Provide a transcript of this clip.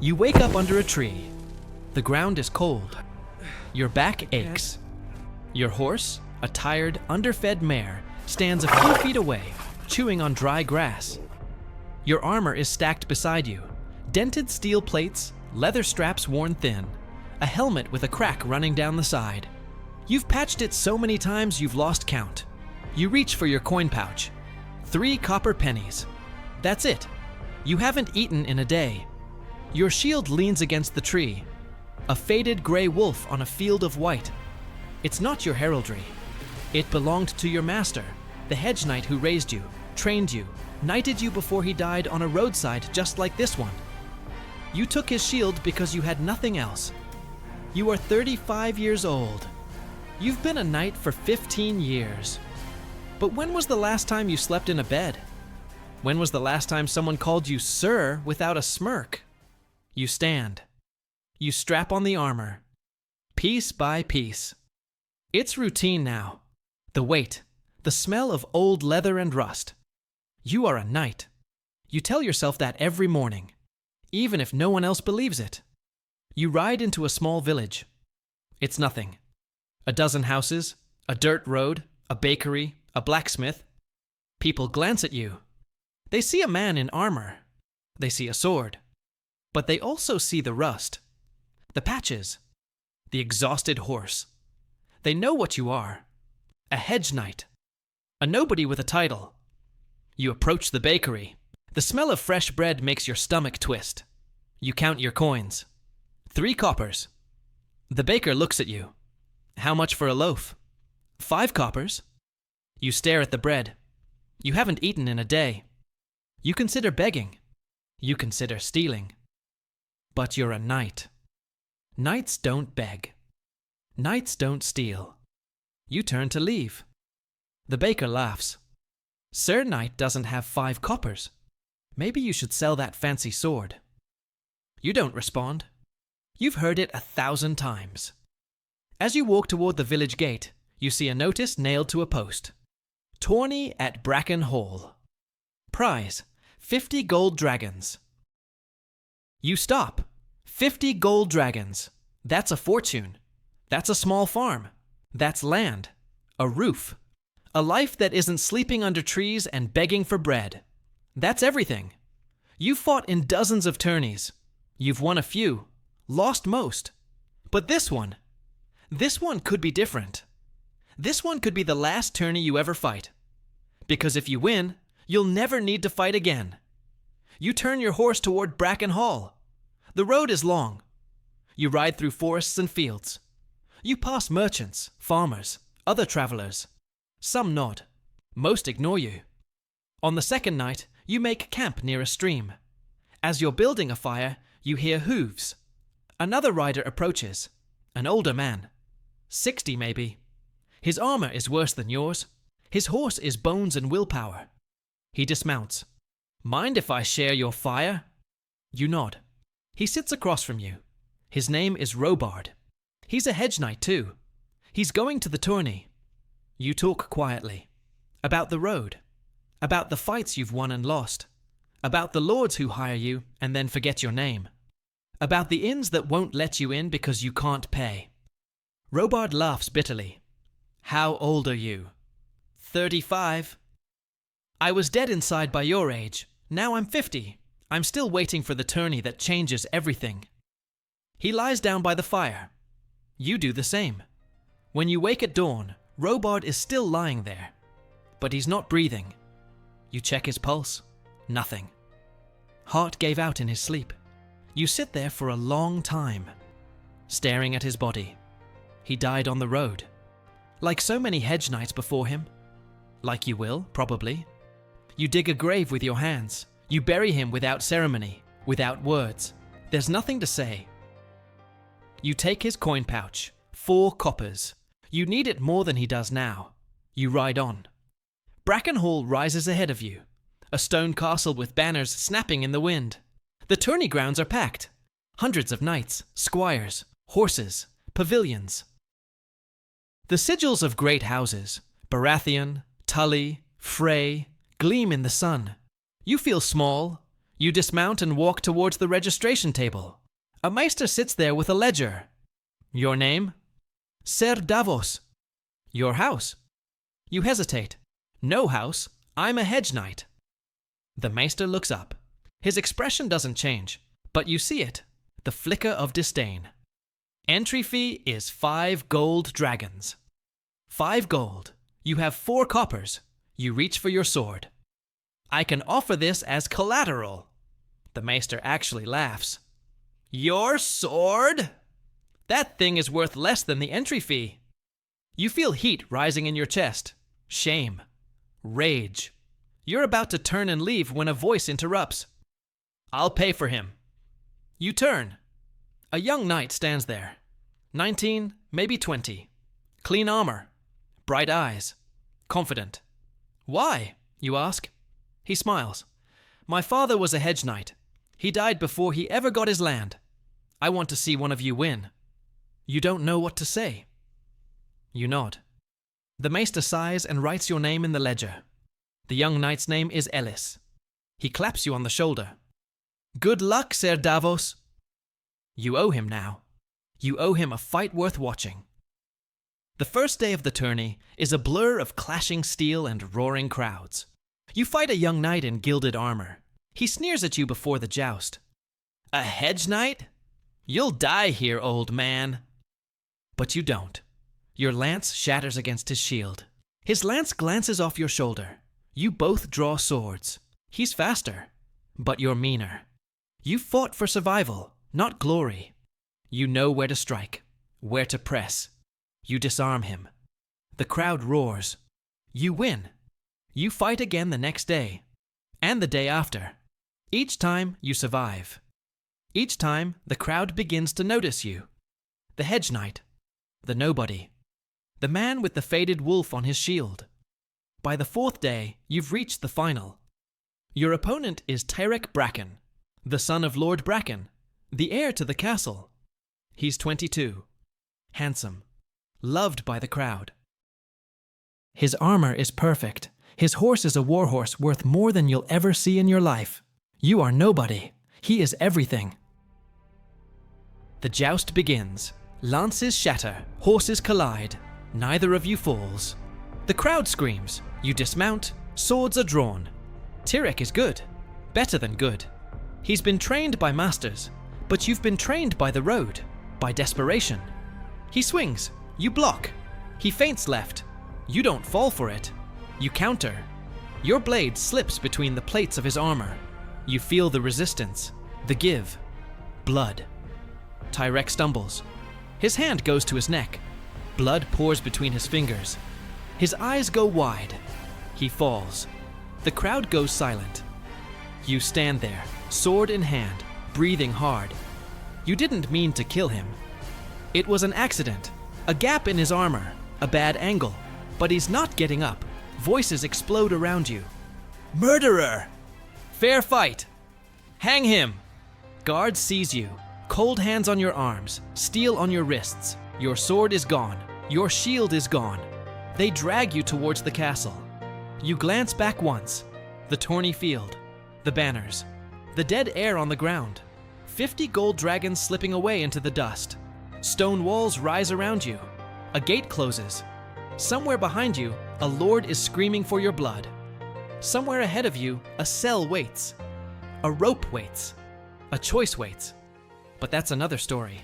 You wake up under a tree. The ground is cold. Your back aches. Your horse, a tired, underfed mare, stands a few feet away, chewing on dry grass. Your armor is stacked beside you. Dented steel plates, leather straps worn thin, a helmet with a crack running down the side. You've patched it so many times you've lost count. You reach for your coin pouch. 3 copper pennies. That's it. You haven't eaten in a day. Your shield leans against the tree. A faded gray wolf on a field of white. It's not your heraldry. It belonged to your master, the hedge knight who raised you, trained you, knighted you before he died on a roadside just like this one. You took his shield because you had nothing else. You are 35 years old. You've been a knight for 15 years. But when was the last time you slept in a bed? When was the last time someone called you sir without a smirk? You stand. You strap on the armor. Piece by piece. It's routine now. The weight, the smell of old leather and rust. You are a knight. You tell yourself that every morning, even if no one else believes it. You ride into a small village. It's nothing. A dozen houses, a dirt road, a bakery, a blacksmith. People glance at you. They see a man in armor. They see a sword. But they also see the rust, the patches, the exhausted horse. They know what you are. A hedge knight. A nobody with a title. You approach the bakery. The smell of fresh bread makes your stomach twist. You count your coins. 3 coppers. The baker looks at you. How much for a loaf? 5 coppers. You stare at the bread. You haven't eaten in a day. You consider begging. You consider stealing. But you're a knight. Knights don't beg. Knights don't steal. You turn to leave. The baker laughs. Sir Knight doesn't have 5 coppers. Maybe you should sell that fancy sword. You don't respond. You've heard it 1,000 times. As you walk toward the village gate, you see a notice nailed to a post. Tourney at Bracken Hall. Prize, 50 gold dragons. You stop. 50 gold dragons. That's a fortune. That's a small farm. That's land. A roof. A life that isn't sleeping under trees and begging for bread. That's everything. You've fought in dozens of tourneys. You've won a few. Lost most. But this one could be different. This one could be the last tourney you ever fight. Because if you win, you'll never need to fight again. You turn your horse toward Bracken Hall. The road is long. You ride through forests and fields. You pass merchants, farmers, other travelers. Some nod. Most ignore you. On the second night, you make camp near a stream. As you're building a fire, you hear hooves. Another rider approaches. An older man. 60 maybe. His armor is worse than yours. His horse is bones and willpower. He dismounts. Mind if I share your fire? You nod. He sits across from you. His name is Robard. He's a hedge knight too. He's going to the tourney. You talk quietly. About the road. About the fights you've won and lost. About the lords who hire you and then forget your name. About the inns that won't let you in because you can't pay. Robard laughs bitterly. How old are you? 35. I was dead inside by your age. Now I'm 50. I'm still waiting for the tourney that changes everything. He lies down by the fire. You do the same. When you wake at dawn, Robard is still lying there. But he's not breathing. You check his pulse. Nothing. Heart gave out in his sleep. You sit there for a long time, staring at his body. He died on the road. Like so many hedge knights before him. Like you will, probably. You dig a grave with your hands. You bury him without ceremony, without words. There's nothing to say. You take his coin pouch, 4 coppers. You need it more than he does now. You ride on. Bracken Hall rises ahead of you. A stone castle with banners snapping in the wind. The tourney grounds are packed. Hundreds of knights, squires, horses, pavilions. The sigils of great houses, Baratheon, Tully, Frey, gleam in the sun. You feel small. You dismount and walk towards the registration table. A Meister sits there with a ledger. Your name? Ser Davos. Your house? You hesitate. No house. I'm a Hedge knight. The Meister looks up. His expression doesn't change, but you see it, the flicker of disdain. Entry fee is 5 gold dragons. 5 gold. You have 4 coppers. You reach for your sword. I can offer this as collateral. The Meister actually laughs. Your sword? That thing is worth less than the entry fee. You feel heat rising in your chest. Shame. Rage. You're about to turn and leave when a voice interrupts. I'll pay for him. You turn. A young knight stands there. 19, maybe 20. Clean armor. Bright eyes. Confident. Why? You ask. He smiles. My father was a Hedge knight. He died before he ever got his land. I want to see one of you win. You don't know what to say. You nod. The Meister sighs and writes your name in the ledger. The young knight's name is Ellis. He claps you on the shoulder. Good luck, Ser Davos. You owe him now. You owe him a fight worth watching. The first day of the tourney is a blur of clashing steel and roaring crowds. You fight a young knight in gilded armor. He sneers at you before the joust. A Hedge knight? You'll die here, old man. But you don't. Your lance shatters against his shield. His lance glances off your shoulder. You both draw swords. He's faster, but you're meaner. You fought for survival, not glory. You know where to strike, where to press. You disarm him. The crowd roars. You win. You fight again the next day, and the day after. Each time you survive. Each time the crowd begins to notice you. The Hedge knight, the nobody, the man with the faded wolf on his shield. By the 4th day, you've reached the final. Your opponent is Tyrek Bracken, the son of Lord Bracken, the heir to the castle. He's 22, handsome, loved by the crowd. His armor is perfect. His horse is a warhorse worth more than you'll ever see in your life. You are nobody. He is everything. The joust begins. Lances shatter, horses collide. Neither of you falls. The crowd screams. You dismount. Swords are drawn. Tyrek is good. Better than good. He's been trained by masters, but you've been trained by the road, by desperation. He swings. You block. He feints left. You don't fall for it. You counter. Your blade slips between the plates of his armor. You feel the resistance, the give. Blood. Tyrek stumbles. His hand goes to his neck. Blood pours between his fingers. His eyes go wide. He falls. The crowd goes silent. You stand there, sword in hand, breathing hard. You didn't mean to kill him. It was an accident, a gap in his armor, a bad angle. But he's not getting up. Voices explode around you. Murderer! Fair fight! Hang him! Guards seize you. Cold hands on your arms, steel on your wrists. Your sword is gone. Your shield is gone. They drag you towards the castle. You glance back once. The tourney field. The banners. The dead air on the ground. 50 gold dragons slipping away into the dust. Stone walls rise around you. A gate closes. Somewhere behind you, a lord is screaming for your blood. Somewhere ahead of you, a cell waits. A rope waits. A choice waits. But that's another story.